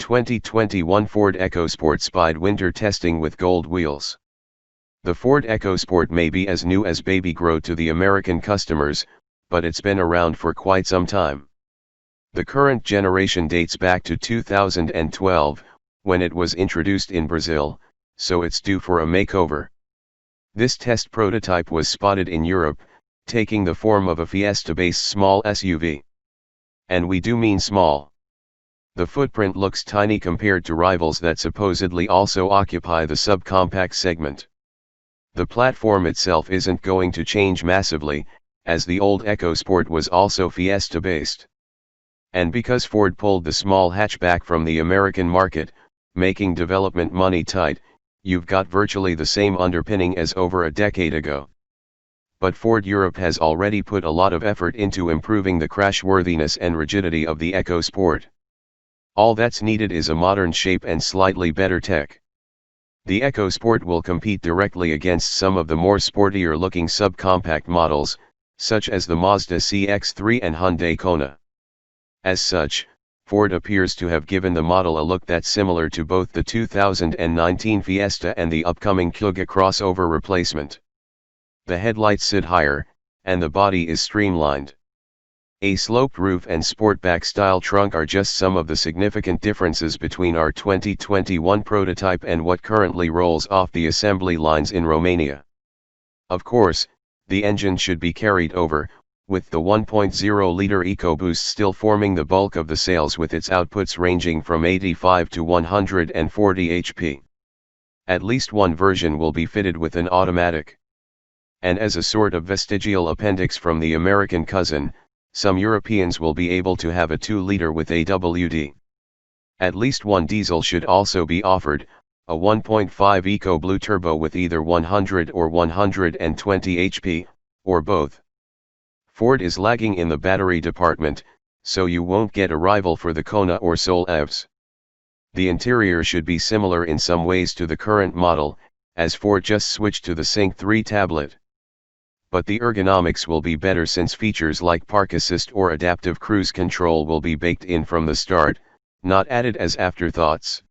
2021 Ford EcoSport Spied winter testing with gold wheels. The Ford EcoSport may be as new as baby grow to the American customers, but it's been around for quite some time. The current generation dates back to 2012, when it was introduced in Brazil, so it's due for a makeover. This test prototype was spotted in Europe, taking the form of a Fiesta-based small SUV. And we do mean small. The footprint looks tiny compared to rivals that supposedly also occupy the subcompact segment. The platform itself isn't going to change massively, as the old EcoSport was also Fiesta-based. And because Ford pulled the small hatchback from the American market, making development money tight, you've got virtually the same underpinning as over a decade ago. But Ford Europe has already put a lot of effort into improving the crashworthiness and rigidity of the EcoSport. All that's needed is a modern shape and slightly better tech. The EcoSport will compete directly against some of the more sportier-looking subcompact models, such as the Mazda CX-3 and Hyundai Kona. As such, Ford appears to have given the model a look that's similar to both the 2019 Fiesta and the upcoming Kuga crossover replacement. The headlights sit higher, and the body is streamlined. A sloped roof and sportback-style trunk are just some of the significant differences between our 2021 prototype and what currently rolls off the assembly lines in Romania. Of course, the engine should be carried over, with the 1.0-liter EcoBoost still forming the bulk of the sales with its outputs ranging from 85 to 140 HP. At least one version will be fitted with an automatic. And as a sort of vestigial appendix from the American cousin, some Europeans will be able to have a 2-liter with AWD. At least one diesel should also be offered, a 1.5 EcoBlue turbo with either 100 or 120 HP, or both. Ford is lagging in the battery department, so you won't get a rival for the Kona or Soul EVs. The interior should be similar in some ways to the current model, as Ford just switched to the Sync 3 tablet. But the ergonomics will be better since features like Park Assist or Adaptive Cruise Control will be baked in from the start, not added as afterthoughts.